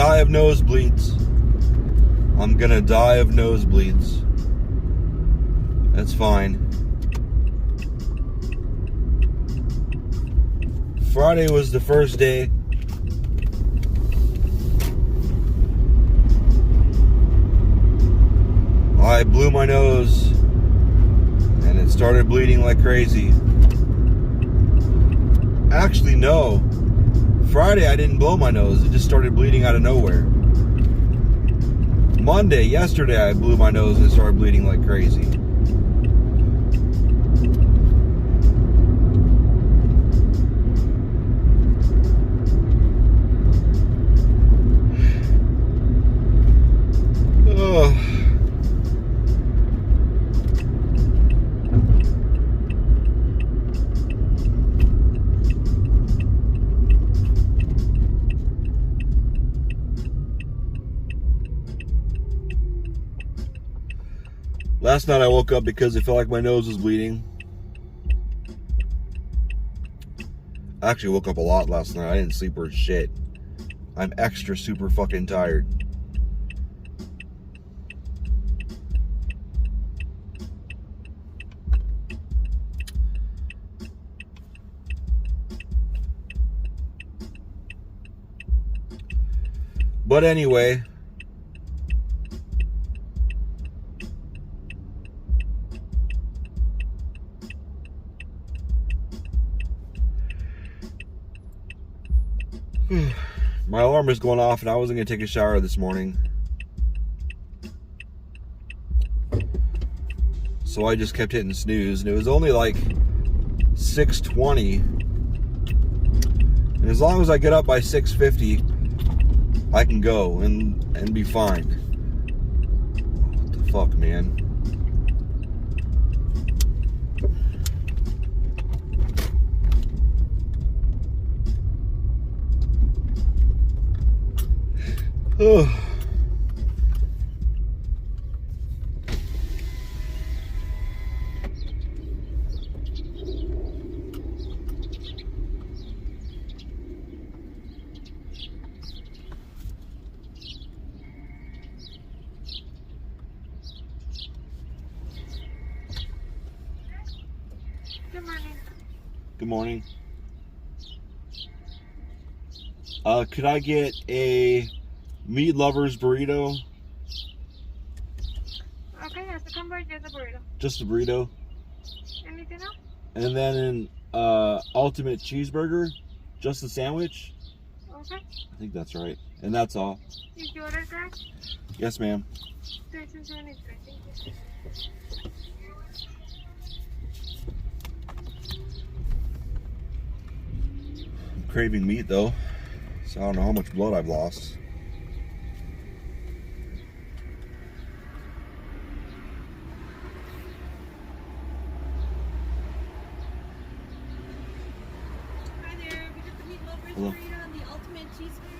die of nosebleeds. I'm gonna die of nosebleeds. That's fine. Friday was the first day. I blew my nose and it started bleeding like crazy. Actually, no. Friday I didn't blow my nose. It just started bleeding out of nowhere. Monday, yesterday, I blew my nose and it started bleeding like crazy. Ugh. Last night I woke up because it felt like my nose was bleeding. I actually woke up a lot last night. I didn't sleep worth shit. I'm extra super fucking tired. But anyway, my alarm was going off and I wasn't going to take a shower this morning. So I just kept hitting snooze, and it was only like 6:20. And as long as I get up by 6:50, I can go and be fine. What the fuck, man? Oh. Good morning. Good morning. Could I get a meat lovers burrito? Okay, has to come by just a burrito. Just a burrito. Anything else? And then an ultimate cheeseburger. Just a sandwich. Okay. I think that's right. And that's all. Is your order correct? Yes, ma'am. 1373. Thank you. I'm craving meat though, so I don't know how much blood I've lost. Hi there, we got the meat lovers Hello. burrito and the ultimate cheeseburger.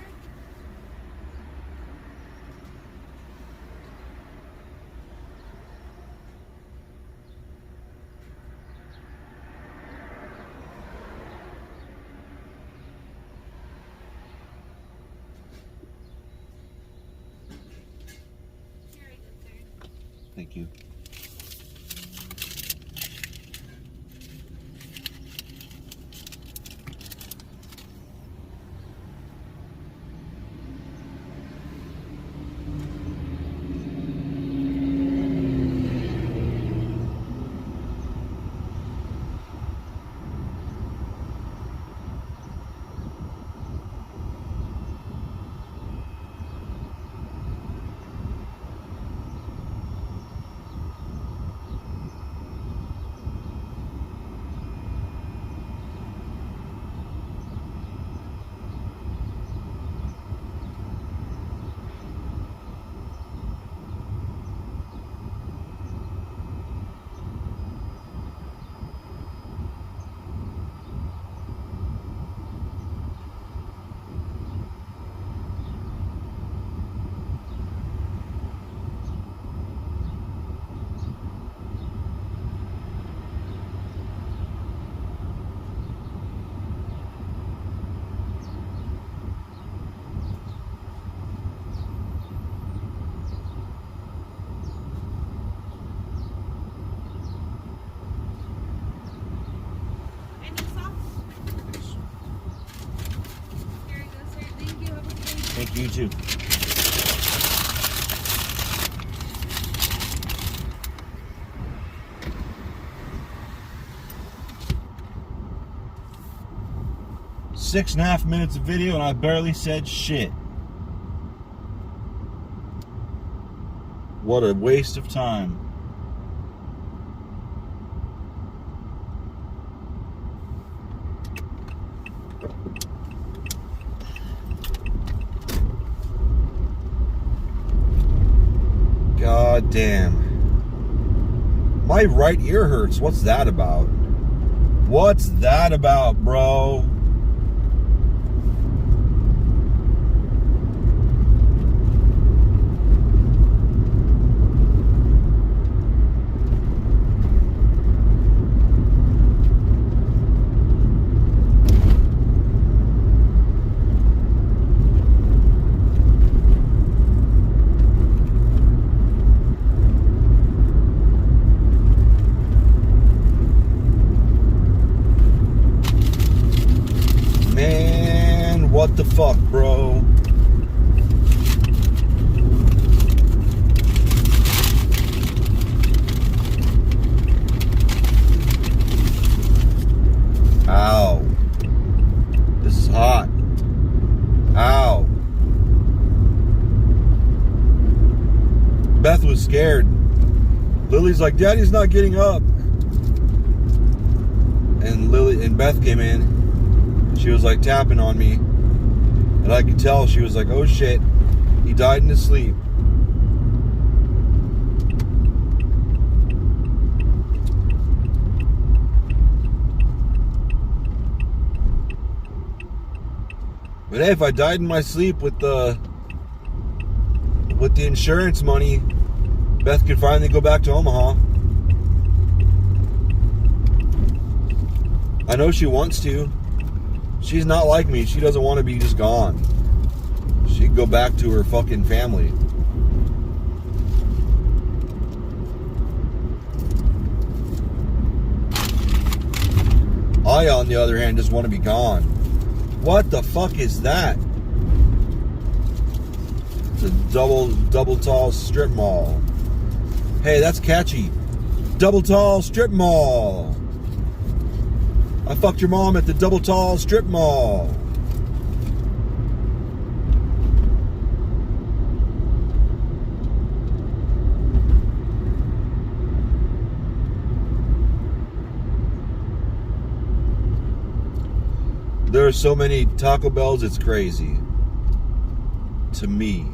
Very good, sir. Thank you. You too. Six and a half minutes of video and I barely said shit. What a waste of time. God damn. My right ear hurts. What's that about? What's that about, bro? What the fuck, bro? Ow. This is hot. Ow. Beth was scared. Lily's like, Daddy's not getting up. And Beth came in. She was like tapping on me. And I could tell she was like, oh shit, he died in his sleep. But hey, if I died in my sleep with the insurance money, Beth could finally go back to Omaha. I know she wants to. She's not like me. She doesn't want to be just gone. She'd go back to her fucking family. I, on the other hand, just want to be gone. What the fuck is that? It's a double tall strip mall. Hey, that's catchy. Double tall strip mall. I fucked your mom at the Double Tall Strip Mall. There are so many Taco Bells, it's crazy. To me.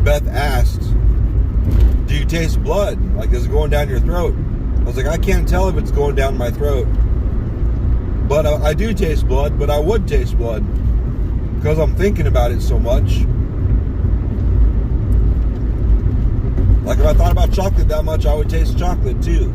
Beth asked, do you taste blood? Like, is it going down your throat? I was like, I can't tell if it's going down my throat. But I do taste blood, but I would taste blood because I'm thinking about it so much. Like, if I thought about chocolate that much, I would taste chocolate too.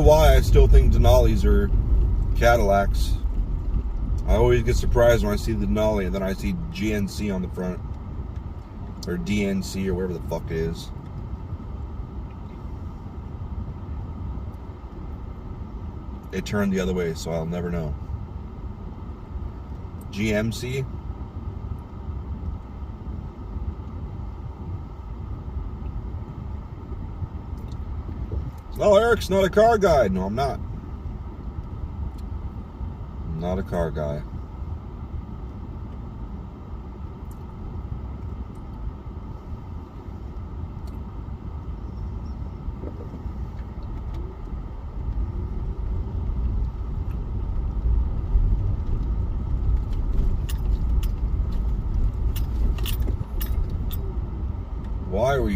know why I still think Denali's are Cadillacs. I always get surprised when I see the Denali and then I see GNC on the front. Or DNC or whatever the fuck it is. It turned the other way, so I'll never know. GMC? Oh, Eric's not a car guy. No, I'm not. I'm not a car guy.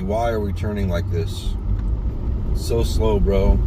Why are we turning like this? It's so slow, bro.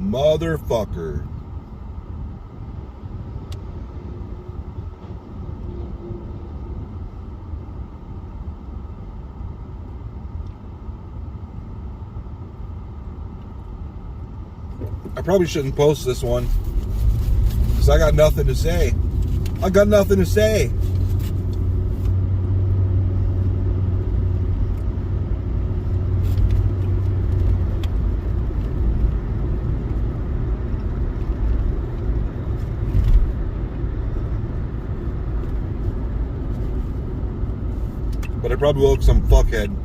Motherfucker. I probably shouldn't post this one because I got nothing to say. I got nothing to say. But I probably look some fuckhead.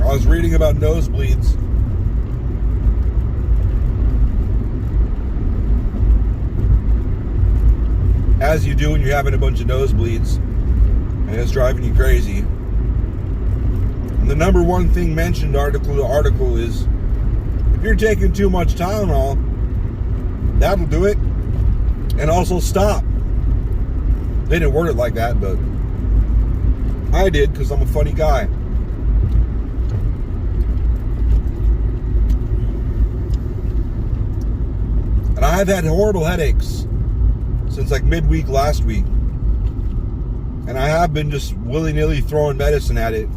I was reading about nosebleeds. as you do when you're having a bunch of nosebleeds and it's driving you crazy. And the number one thing mentioned article to article is if you're taking too much Tylenol, that'll do it. And also stop. They didn't word it like that, but I did because I'm a funny guy. And I've had horrible headaches since like midweek last week. And I have been just willy-nilly throwing medicine at it.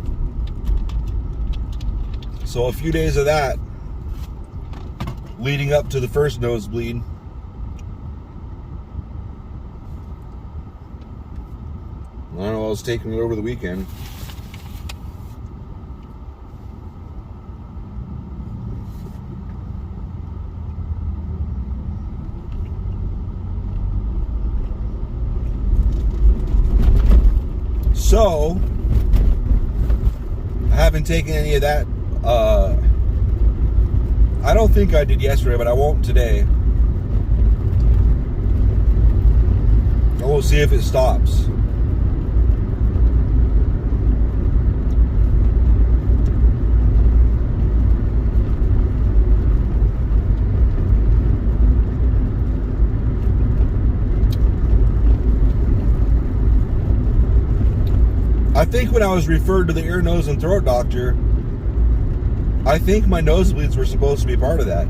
So a few days of that leading up to the first nosebleed. I don't know, I was taking it over the weekend. So, I haven't taken any of that. I don't think I did yesterday, but I won't today. And we'll see if it stops. I think when I was referred to the ear, nose, and throat doctor, I think my nosebleeds were supposed to be part of that.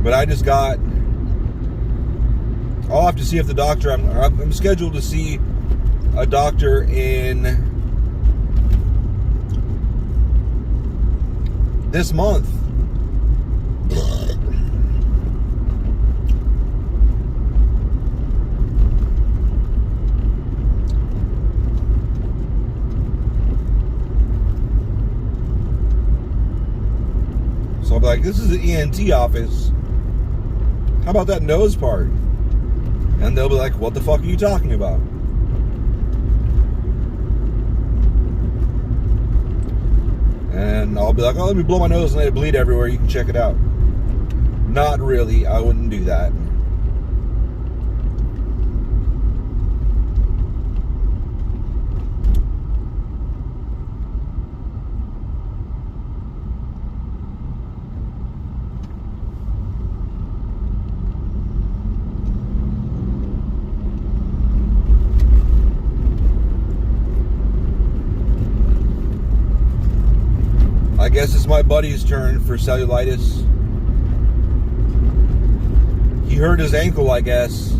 But I just got... I'll have to see if the doctor... I'm scheduled to see a doctor in this month. So I'll be like, this is the ENT office. How about that nose part? And they'll be like, what the fuck are you talking about? And I'll be like, oh, let me blow my nose and let it bleed everywhere. You can check it out. Not really. I wouldn't do that. I guess it's my buddy's turn for cellulitis. He hurt his ankle, I guess,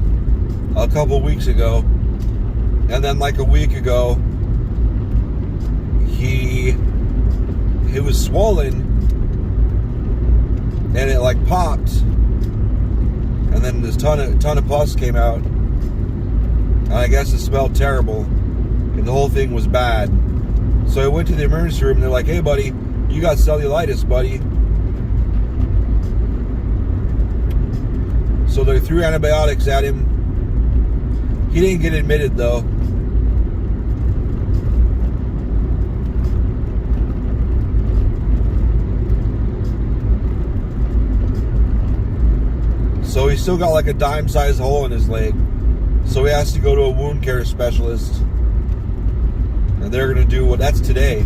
a couple weeks ago. And then like a week ago, it was swollen and it like popped. And then this ton of pus came out. And I guess it smelled terrible. And the whole thing was bad. So I went to the emergency room and they're like, hey buddy, you got cellulitis, buddy. So they threw antibiotics at him. He didn't get admitted though. So he's still got like a dime-sized hole in his leg. So he has to go to a wound care specialist. And they're going to do what, that's today.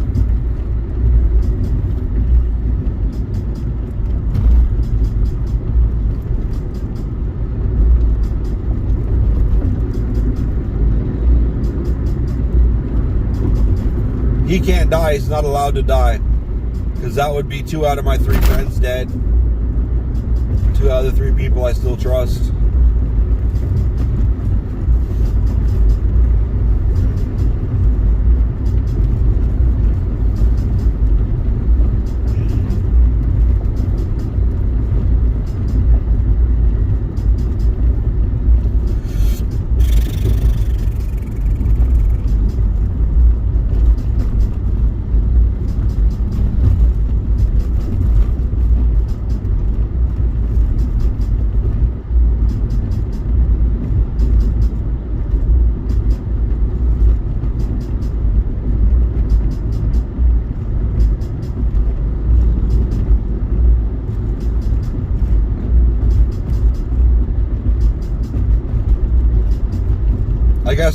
He can't die. He's not allowed to die. Because that would be 2 out of my 3 friends dead. 2 out of the 3 people I still trust.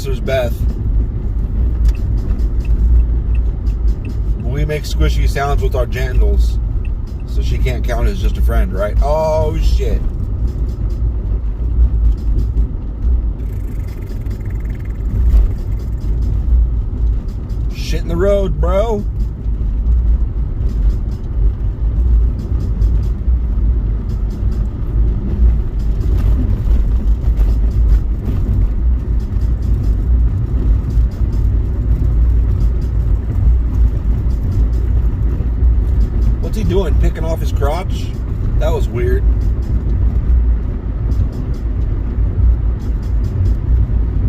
course, there's Beth. We make squishy sounds with our genitals, so she can't count as just a friend, right? Oh, shit. Shit in the road, bro. What's he doing? Picking off his crotch? That was weird.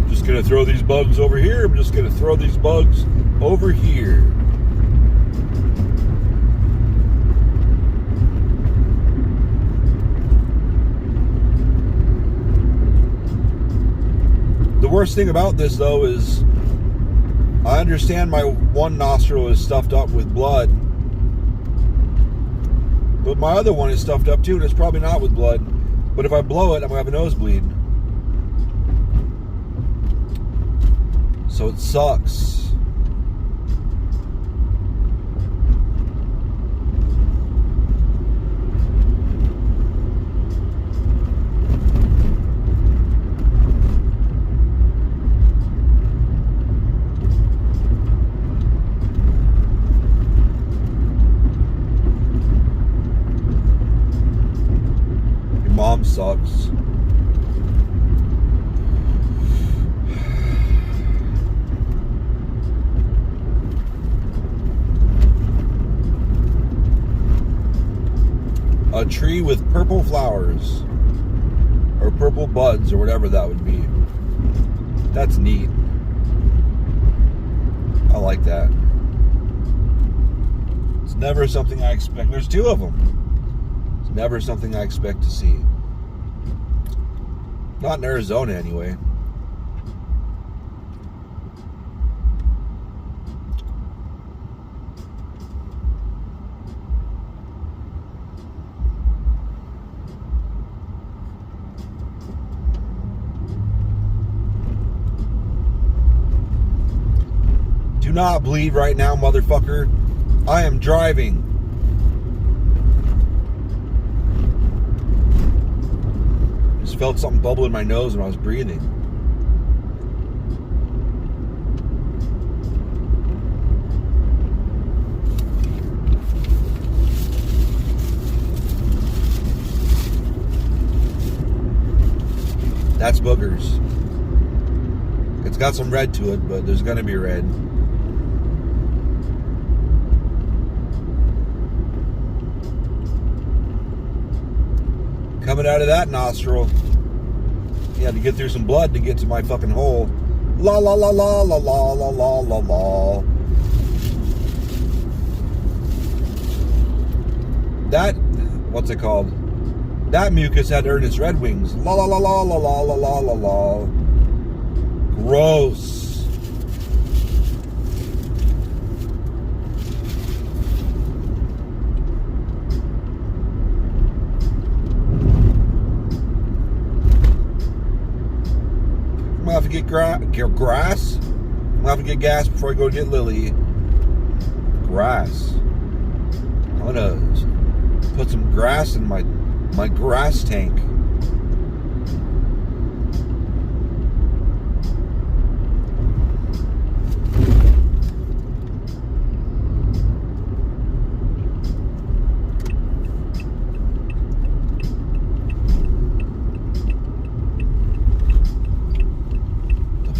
Just gonna throw these bugs over here. I'm just gonna throw these bugs over here. The worst thing about this, though, is I understand my one nostril is stuffed up with blood, but my other one is stuffed up too, and it's probably not with blood. But if I blow it, I'm gonna have a nosebleed. So it sucks. Your mom sucks. A tree with purple flowers, or purple buds, or whatever that would be. That's neat. I like that. It's never something I expect. There's two of them. It's never something I expect to see. Not in Arizona, anyway. Do not bleed right now, motherfucker. I am driving. Just felt something bubble in my nose when I was breathing. That's boogers. It's got some red to it, but there's gonna be red. Coming out of that nostril. You had to get through some blood to get to my fucking hole. La la la la la la la la la la. That, what's it called? That mucus had earned its red wings. La la la la la la la la la la. Gross. I'm gonna have to get grass. I'm gonna have to get gas before I go get Lily. Grass. I'm gonna put some grass in my grass tank.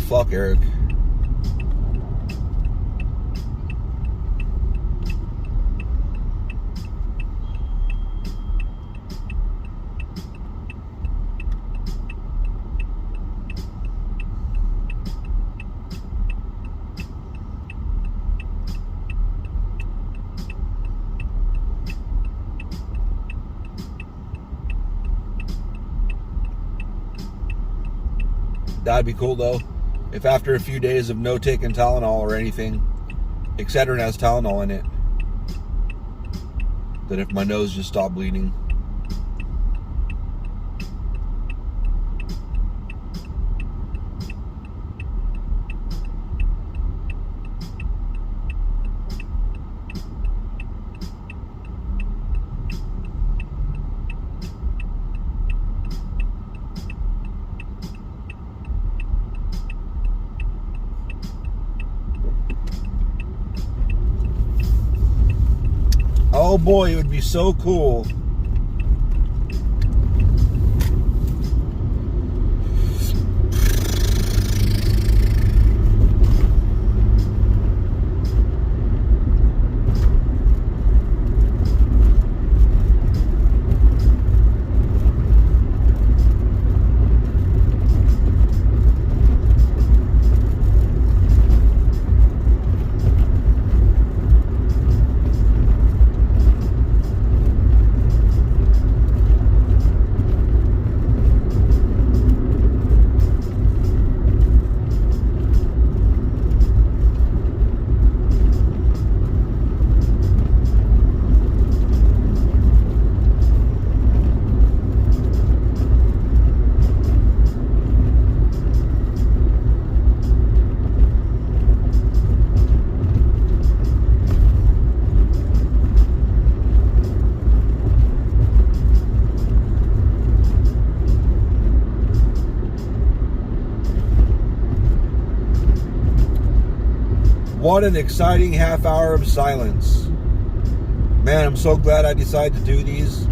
Fuck, Eric. That'd be cool, though. If after a few days of no taking Tylenol or anything, Excedrin has Tylenol in it, that if my nose just stopped bleeding. Oh boy, it would be so cool. What an exciting half hour of silence. Man, I'm so glad I decided to do these.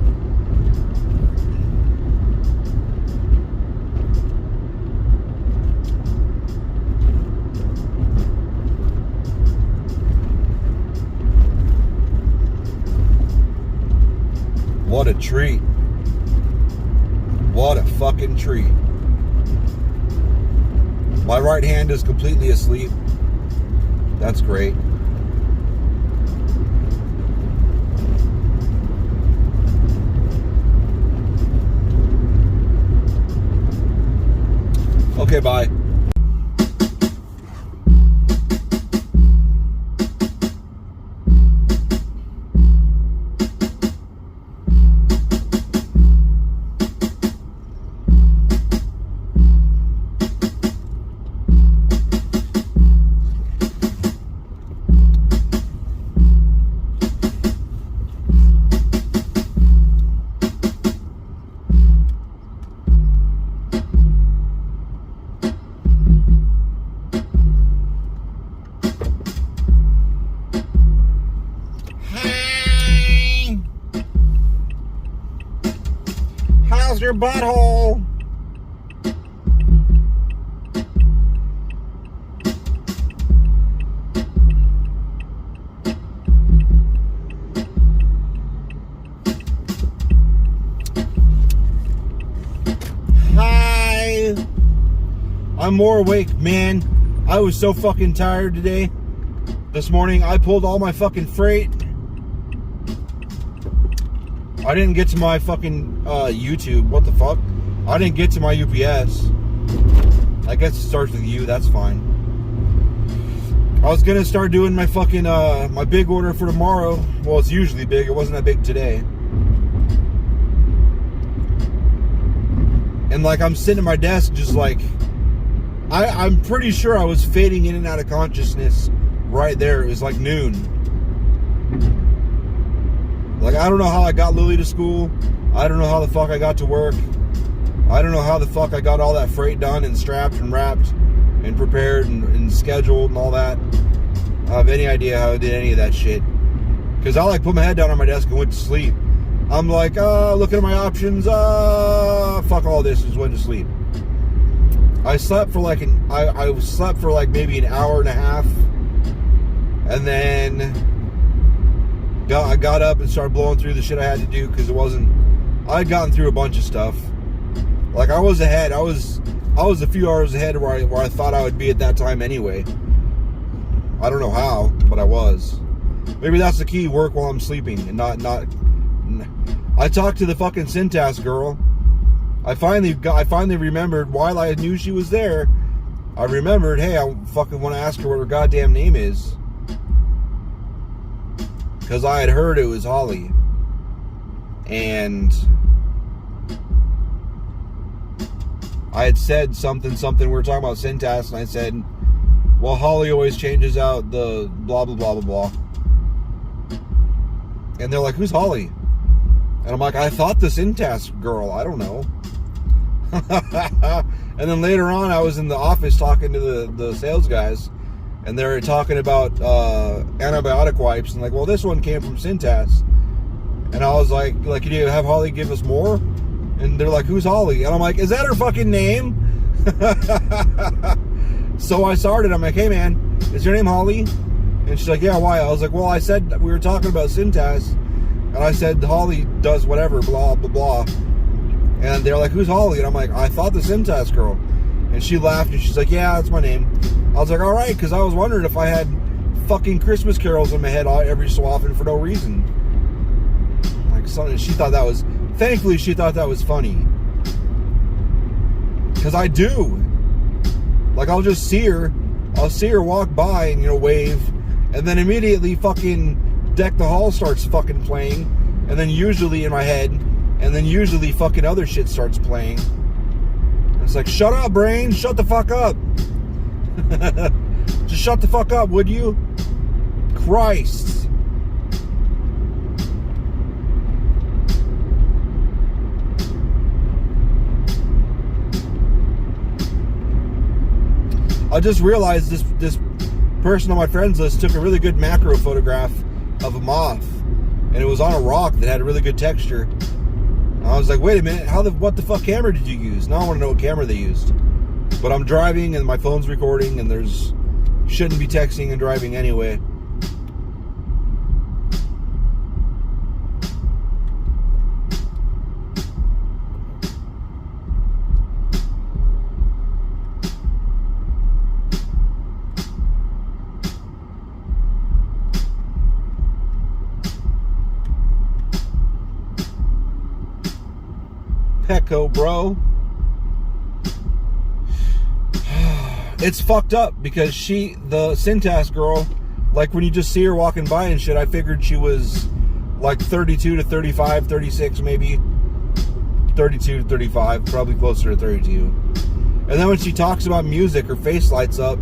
What a treat. What a fucking treat. My right hand is completely asleep. That's great. Okay, bye. How's your butthole? Hi. I'm more awake, man. I was so fucking tired today. This morning, I pulled all my fucking freight. I didn't get to my fucking YouTube. What the fuck? I didn't get to my UPS. I guess it starts with U. That's fine. I was gonna start doing my fucking my big order for tomorrow. Well, it's usually big. It wasn't that big today. And like I'm sitting at my desk, just like I'm pretty sure I was fading in and out of consciousness right there. It was like noon. Like, I don't know how I got Lily to school. I don't know how the fuck I got to work. I don't know how the fuck I got all that freight done and strapped and wrapped and prepared and scheduled and all that. I don't have any idea how I did any of that shit. Because I like put my head down on my desk and went to sleep. I'm like, looking at my options. Fuck all this. Just went to sleep. I slept for like I slept for like maybe an hour and a half. And then I got up and started blowing through the shit I had to do because I'd gotten through a bunch of stuff. Like I was ahead. I was a few hours ahead where I thought I would be at that time anyway. I don't know how, but I was. Maybe that's the key. Work while I'm sleeping and not. I talked to the fucking Syntax girl. I finally remembered while I knew she was there. I remembered, hey, I fucking want to ask her what her goddamn name is. Because I had heard it was Holly. And I had said something, we were talking about Syntax, and I said, well, Holly always changes out the blah, blah, blah, blah, blah. And they're like, who's Holly? And I'm like, I thought the Syntax girl, I don't know. And then later on, I was in the office talking to the sales guys, and they're talking about antibiotic wipes, and like, well, this one came from Syntax. And I was like, can you have Holly give us more? And they're like, who's Holly? And I'm like, is that her fucking name? So I started. I'm like, hey man, is your name Holly? And she's like, yeah, why? I was like, well, I said we were talking about Syntax, and I said Holly does whatever, blah blah blah. And they're like, who's Holly? And I'm like, I thought the Syntax girl. And she laughed and she's like, yeah, that's my name. I was like, all right, because I was wondering if I had fucking Christmas carols in my head every so often for no reason. Like something. She thought that was. Thankfully, she thought that was funny. Because I do. Like, I'll just see her. I'll see her walk by and, wave. And then immediately fucking Deck the Hall starts fucking playing. And then usually in my head. And then usually fucking other shit starts playing. And it's like, shut up, brain. Shut the fuck up. Just shut the fuck up, would you? Christ. I just realized this person on my friends list took a really good macro photograph of a moth, and it was on a rock that had a really good texture. I was like, wait a minute, what the fuck camera did you use? Now I want to know what camera they used. But I'm driving and my phone's recording, and shouldn't be texting and driving anyway. Pecco, bro. It's fucked up because the Syntax girl, like when you just see her walking by and shit, I figured she was like 32 to 35, 36 maybe. 32 to 35, probably closer to 32. And then when she talks about music, her face lights up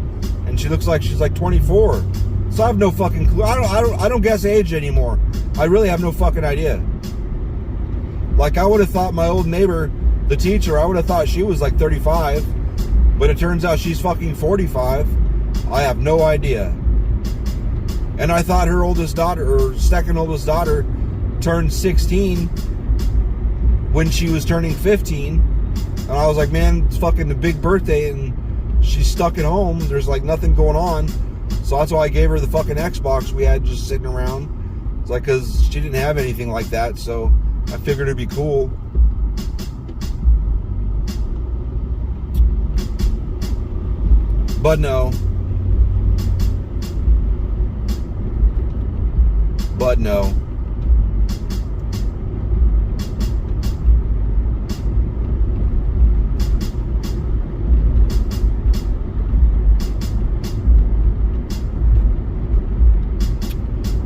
and she looks like she's like 24. So I have no fucking clue. I don't guess age anymore. I really have no fucking idea. Like, I would have thought my old neighbor, the teacher, I would have thought she was like 35. But it turns out she's fucking 45. I have no idea. And I thought her oldest daughter, or second oldest daughter, turned 16 when she was turning 15. And I was like, man, it's fucking a big birthday and she's stuck at home. There's like nothing going on. So that's why I gave her the fucking Xbox we had just sitting around. It's like, because she didn't have anything like that. So I figured it'd be cool. But no. But no.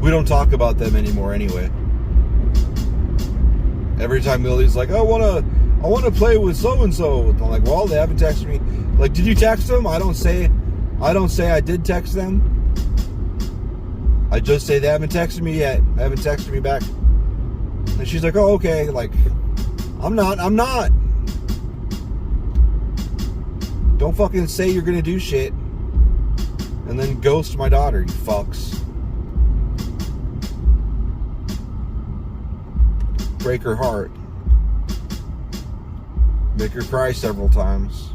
We don't talk about them anymore anyway. Every time Lily's like, I wanna play with so and so. I'm like, well, they haven't texted me. Like, did you text them? I don't say I did text them. I just say they haven't texted me yet. They haven't texted me back. And she's like, oh, okay. Like, I'm not. Don't fucking say you're gonna do shit and then ghost my daughter, you fucks. Break her heart. Make her cry several times.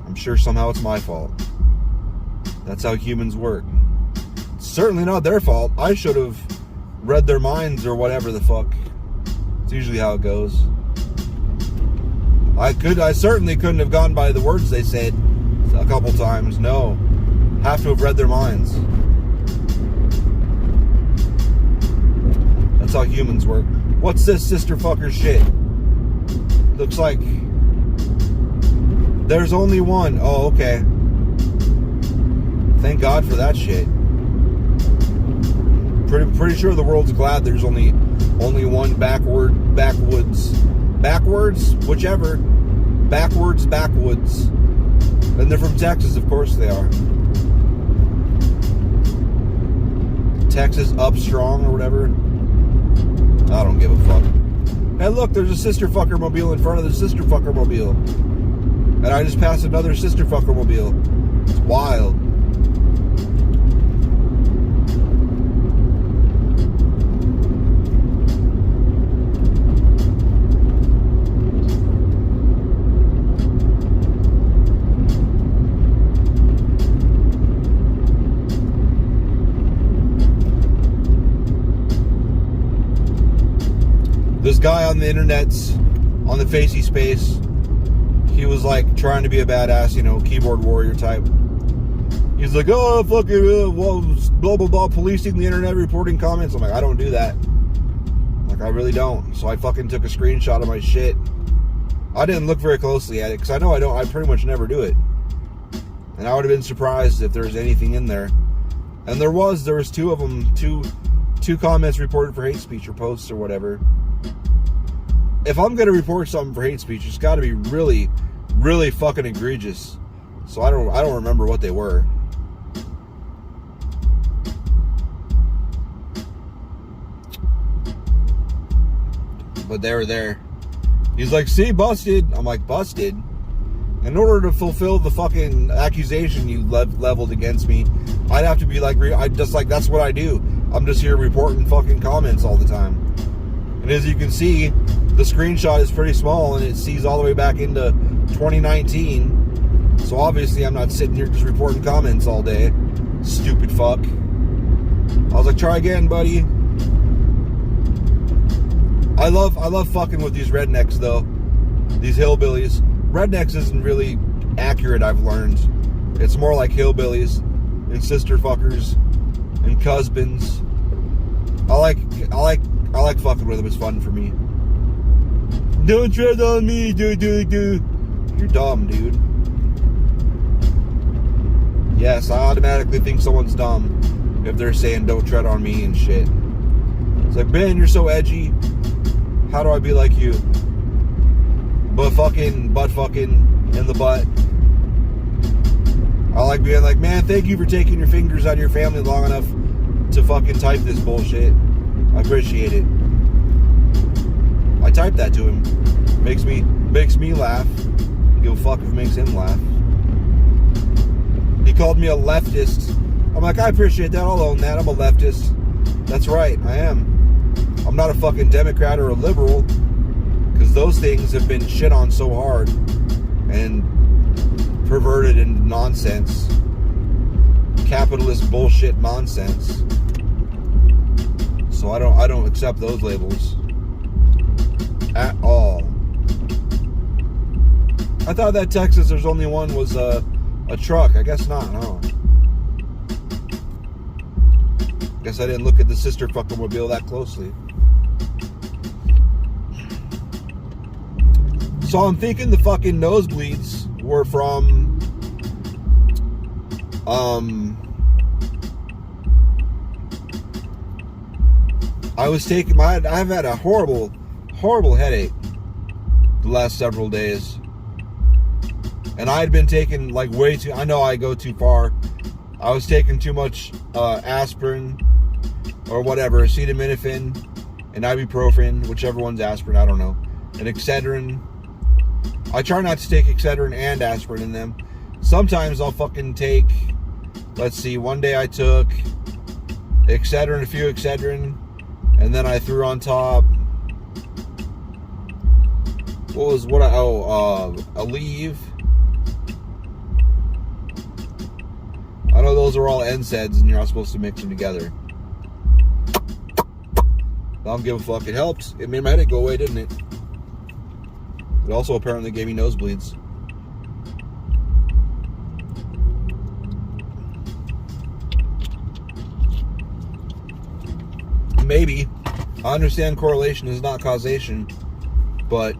I'm sure somehow it's my fault. That's how humans work. It's certainly not their fault. I should have read their minds or whatever the fuck. It's usually how it goes. I certainly couldn't have gone by the words they said a couple times. No. Have to have read their minds. That's how humans work. What's this sister fucker shit? Looks like there's only one. Oh, okay. Thank God for that shit. Pretty sure the world's glad there's only one backwoods. Backwards? Whichever. Backwoods. And they're from Texas, of course they are. Texas up strong or whatever. I don't give a fuck. Hey, look, there's a sister fucker mobile in front of the sister fucker mobile. And I just passed another sister fucker mobile. It's wild. this guy on the internet's, on the Facey space, he was like trying to be a badass, you know, keyboard warrior type. He's like, oh, fucking, well, blah, blah, blah, policing the internet, reporting comments. I'm like, I don't do that. Like, I really don't. So I fucking took a screenshot of my shit. I didn't look very closely at it, because I know I pretty much never do it. And I would have been surprised if there was anything in there. And there was two of them, two comments reported for hate speech or posts or whatever. If I'm going to report something for hate speech, it's got to be really, really fucking egregious. So I don't remember what they were. But they were there. He's like, see, busted. I'm like, busted? In order to fulfill the fucking accusation you leveled against me, I'd have to be like, that's what I do. I'm just here reporting fucking comments all the time. And as you can see, the screenshot is pretty small and it sees all the way back into 2019. So obviously I'm not sitting here just reporting comments all day. Stupid fuck. I was like, try again, buddy. I love fucking with these rednecks though. These hillbillies. Rednecks isn't really accurate, I've learned. It's more like hillbillies and sister fuckers and husbands. I like fucking with them. It's fun for me. Don't tread on me, dude. You're dumb, dude. Yes, I automatically think someone's dumb if they're saying don't tread on me and shit. It's like, Ben, you're so edgy. How do I be like you? Butt fucking in the butt. I like being like, man, thank you for taking your fingers out of your family long enough to fucking type this bullshit. I appreciate it. I typed that to him. Makes me laugh. Give a fuck if it makes him laugh. He called me a leftist. I'm like, I appreciate that. I'll own that. I'm a leftist. That's right. I am. I'm not a fucking Democrat or a liberal, because those things have been shit on so hard and perverted into nonsense. Capitalist bullshit nonsense. So I don't accept those labels at all. I thought that Texas there's only one was a truck. I guess not, no. Guess I didn't look at the sister fucking mobile that closely. So I'm thinking the fucking nosebleeds were from I've had a horrible headache the last several days. And I had been taking like way too, I know I go too far. I was taking too much aspirin or whatever, acetaminophen and ibuprofen, whichever one's aspirin, I don't know. And Excedrin. I try not to take Excedrin and aspirin in them. Sometimes I'll fucking take, let's see, one day I took Excedrin, a few Excedrin, and then I threw on top, Aleve. I know those are all NSAIDs and you're not supposed to mix them together. I don't give a fuck. It helped. It made my headache go away, didn't it? It also apparently gave me nosebleeds. Maybe. I understand correlation is not causation, but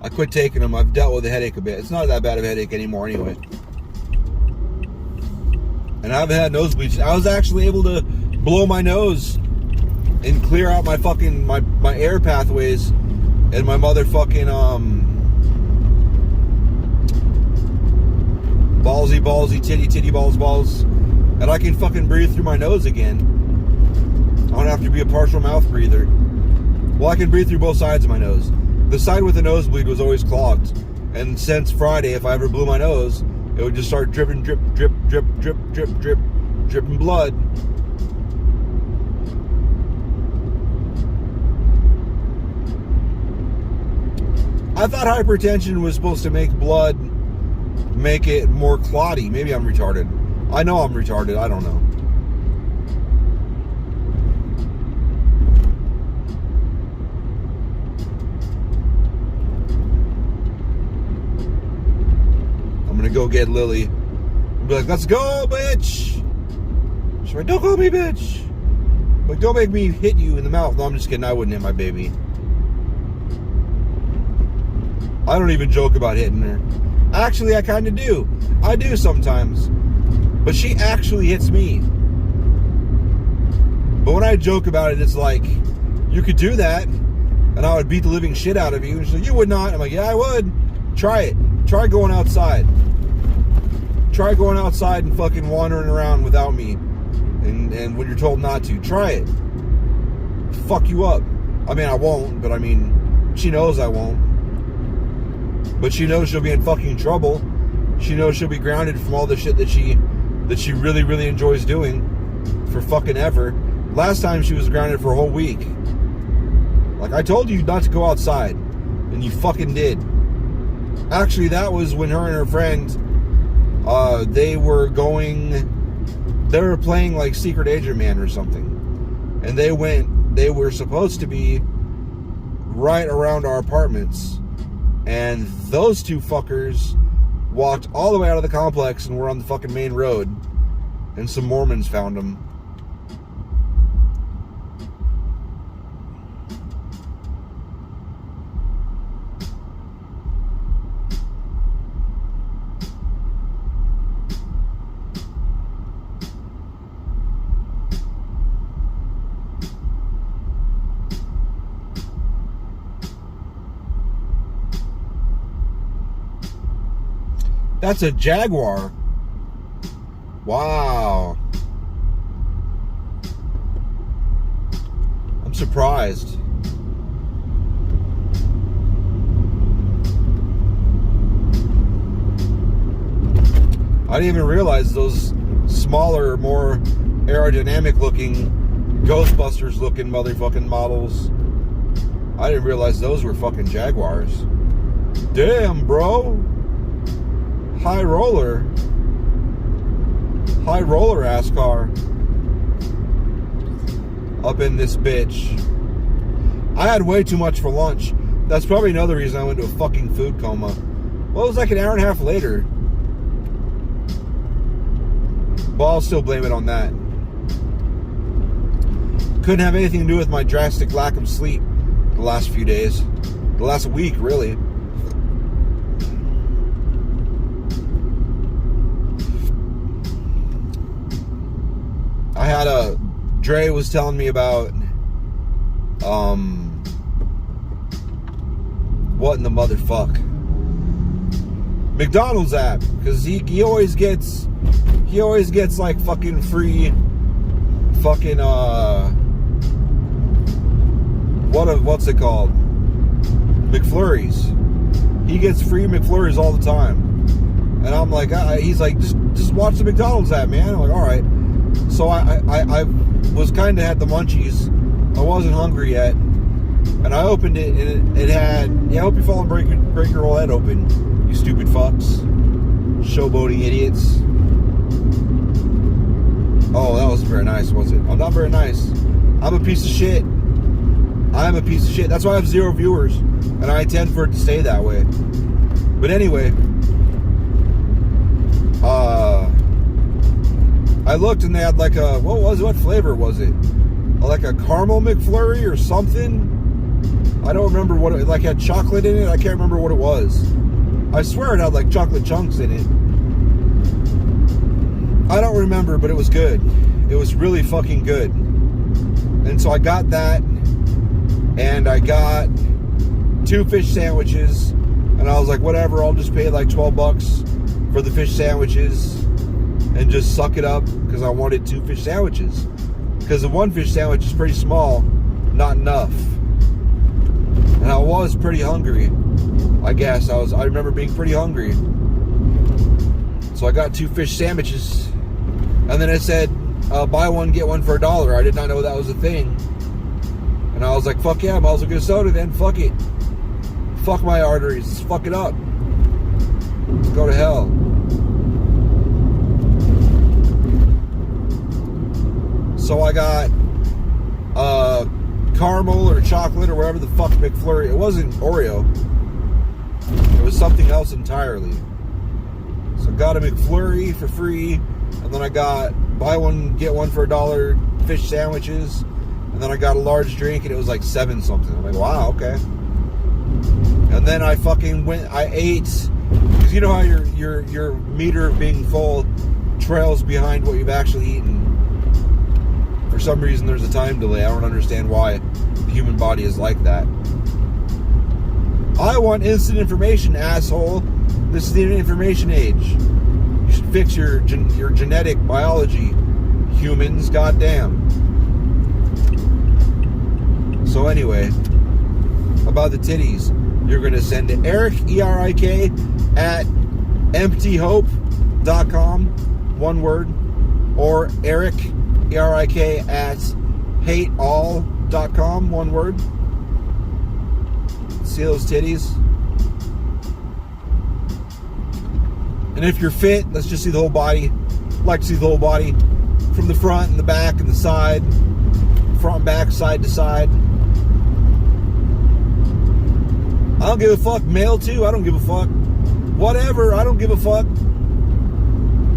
I quit taking them. I've dealt with the headache a bit. It's not that bad of a headache anymore anyway. And I haven't had nosebleeds. I was actually able to blow my nose and clear out my fucking my air pathways and my motherfucking ballsy titty balls, and I can fucking breathe through my nose again. I don't have to be a partial mouth breather. Well, I can breathe through both sides of my nose. The side with the nosebleed was always clogged, and since Friday, if I ever blew my nose, it would just start dripping blood. I thought hypertension was supposed to make blood, make it more clotty. Maybe I'm retarded. I know I'm retarded. I don't know. go get Lily. I'd be like, let's go, bitch. She's like, don't call me bitch. I'm like, don't make me hit you in the mouth. No, I'm just kidding. I wouldn't hit my baby. I don't even joke about hitting her. Actually, I kind of do. I do sometimes. But she actually hits me. But when I joke about it, it's like, you could do that, and I would beat the living shit out of you. And she's like, you would not. I'm like, yeah, I would. Try it. Try going outside. Try going outside and fucking wandering around without me. And when you're told not to. Try it. Fuck you up. I mean, I won't, but I mean, she knows I won't. But she knows she'll be in fucking trouble. She knows she'll be grounded from all the shit that she really, really enjoys doing for fucking ever. Last time she was grounded for a whole week. Like, I told you not to go outside, and you fucking did. Actually, that was when her and her friend, they were playing like Secret Agent Man or something. And they were supposed to be right around our apartments. And those two fuckers walked all the way out of the complex and were on the fucking main road. And some Mormons found them. That's a Jaguar. Wow. I'm surprised. I didn't even realize those smaller, more aerodynamic looking, Ghostbusters looking motherfucking models. I didn't realize those were fucking Jaguars. Damn, bro. High roller ass car up in this bitch. I had way too much for lunch. That's probably another reason I went to a fucking food coma. Well, it was like an hour and a half later. But I'll still blame it on that. Couldn't have anything to do with my drastic lack of sleep the last few days. The last week, really. I had Dre was telling me about, what in the motherfuck? McDonald's app, because he always gets like fucking free, fucking, what's it called? McFlurries. He gets free McFlurries all the time. And I'm like, he's like, just watch the McDonald's app, man. I'm like, all right. So I was kind of had the munchies. I wasn't hungry yet, and I opened it, and it had. Yeah, I hope you fall and break your whole head open, you stupid fucks, showboating idiots. Oh, that wasn't very nice, was it? I'm not very nice. I'm a piece of shit. I'm a piece of shit. That's why I have 0 viewers, and I intend for it to stay that way. But anyway, I looked and they had like a, what flavor was it? Like a caramel McFlurry or something? I don't remember what it, like had chocolate in it. I can't remember what it was. I swear it had like chocolate chunks in it. I don't remember, but it was good. It was really fucking good. And so I got that, and I got 2 fish sandwiches, and I was like, whatever, I'll just pay like $12 for the fish sandwiches and just suck it up, because I wanted 2 fish sandwiches. Because the 1 fish sandwich is pretty small, not enough. And I was pretty hungry. I guess I remember being pretty hungry. So I got 2 fish sandwiches, and then it said buy one get one for $1. I did not know that was a thing. And I was like, fuck yeah, I might as well get a soda then. Fuck it. Fuck my arteries. Let's fuck it up. Let's go to hell. So I got caramel or chocolate or whatever the fuck McFlurry. It wasn't Oreo. It was something else entirely. So I got a McFlurry for free, and then I got buy one, get one for $1 fish sandwiches, and then I got a large drink, and it was like 7 something. I'm like, wow, okay. And then I fucking I ate, because you know how your meter of being full trails behind what you've actually eaten. For some reason, there's a time delay. I don't understand why the human body is like that. I want instant information, asshole. This is the information age. You should fix your genetic biology, humans. Goddamn. So anyway, about the titties, you're going to send to Eric, E-R-I-K, at emptyhope.com, one word, or Eric, E-R-I-K, at hateall.com, one word. See those titties? And if you're fit, let's just see the whole body. I'd like to see the whole body from the front and the back and the side, front and back, side to side. I don't give a fuck. Male too, I don't give a fuck. Whatever, I don't give a fuck.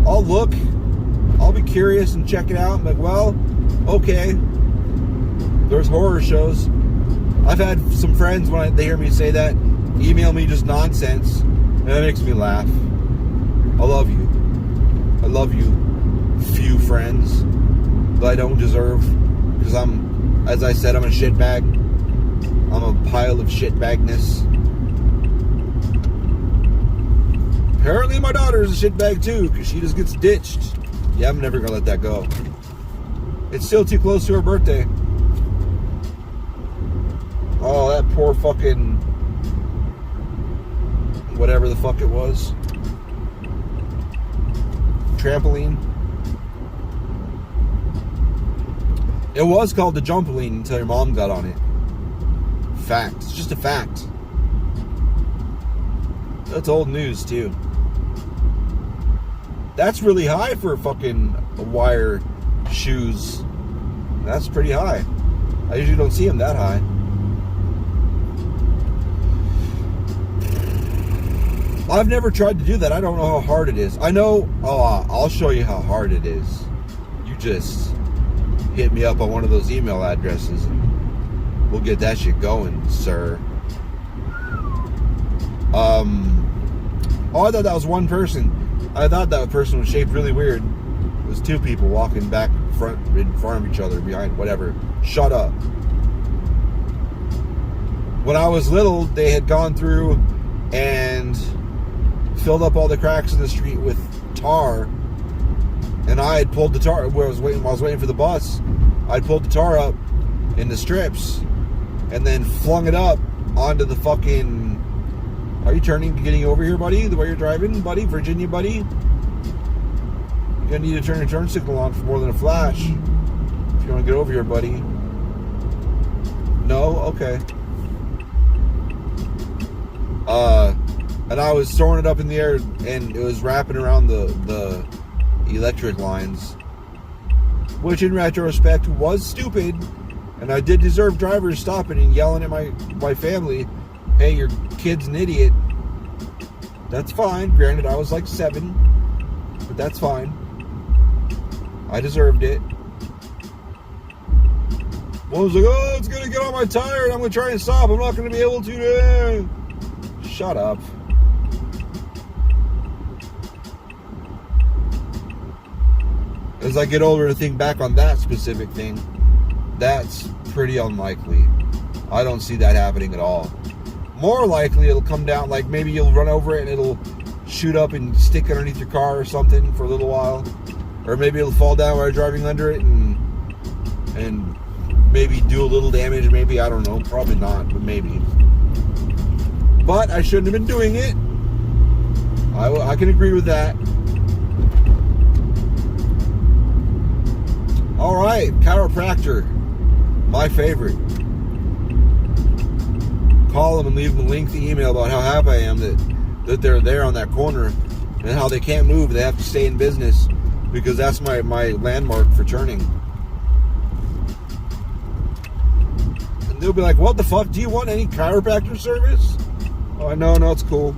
I'll look. I'll be curious and check it out. I'm like, well, okay. There's horror shows. I've had some friends, when they hear me say that, email me just nonsense, and that makes me laugh. I love you. I love you, few friends that I don't deserve, because I'm, as I said, I'm a shitbag. I'm a pile of shitbagness. Apparently my daughter is a shitbag too, because she just gets ditched. Yeah, I'm never going to let that go. It's still too close to her birthday. Oh, that poor fucking... whatever the fuck it was. Trampoline. It was called the Jumpaline until your mom got on it. Fact. It's just a fact. That's old news, too. That's really high for fucking wire shoes. That's pretty high. I usually don't see them that high. I've never tried to do that. I don't know how hard it is. I know... oh, I'll show you how hard it is. You just hit me up on one of those email addresses and we'll get that shit going, sir. Oh, I thought that was one person. I thought that person was shaped really weird. It was 2 people walking back in front of each other, behind, whatever. Shut up. When I was little, they had gone through and filled up all the cracks in the street with tar, and I had pulled the tar while I was waiting for the bus. I'd pulled the tar up in the strips and then flung it up onto the fucking... Are you getting over here, buddy? The way you're driving, buddy? Virginia, buddy? You're gonna need to turn your turn signal on for more than a flash if you want to get over here, buddy. No? Okay. And I was throwing it up in the air, and it was wrapping around the electric lines, which in retrospect was stupid, and I did deserve drivers stopping and yelling at my family, hey, your kid's an idiot. That's fine. Granted, I was like 7, but that's fine. I deserved it. One was like, oh, it's going to get on my tire, and I'm going to try and stop. I'm not going to be able to. Shut up. As I get older and think back on that specific thing, that's pretty unlikely. I don't see that happening at all. More likely it'll come down, like maybe you'll run over it and it'll shoot up and stick underneath your car or something for a little while. Or maybe it'll fall down while you're driving under it and maybe do a little damage. Maybe, I don't know, probably not, but maybe. But I shouldn't have been doing it. I can agree with that. Alright, chiropractor. My favorite. Call them and leave them a lengthy email about how happy I am that they're there on that corner and how they can't move. They have to stay in business because that's my landmark for turning. And they'll be like, what the fuck? Do you want any chiropractor service? Oh, no, it's cool.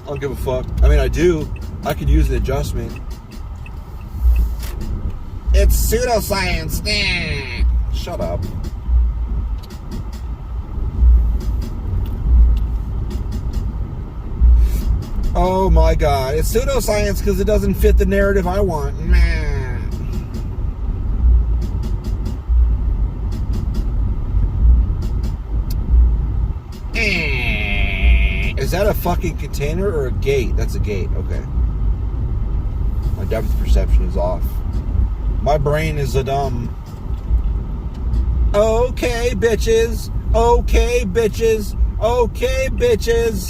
I don't give a fuck. I mean, I do. I could use an adjustment. It's pseudoscience. Nah. Shut up. Oh my god. It's pseudoscience because it doesn't fit the narrative I want. Nah. Is that a fucking container or a gate? That's a gate. Okay. My depth perception is off. My brain is a dumb. Okay, bitches. Okay, bitches. Okay, bitches.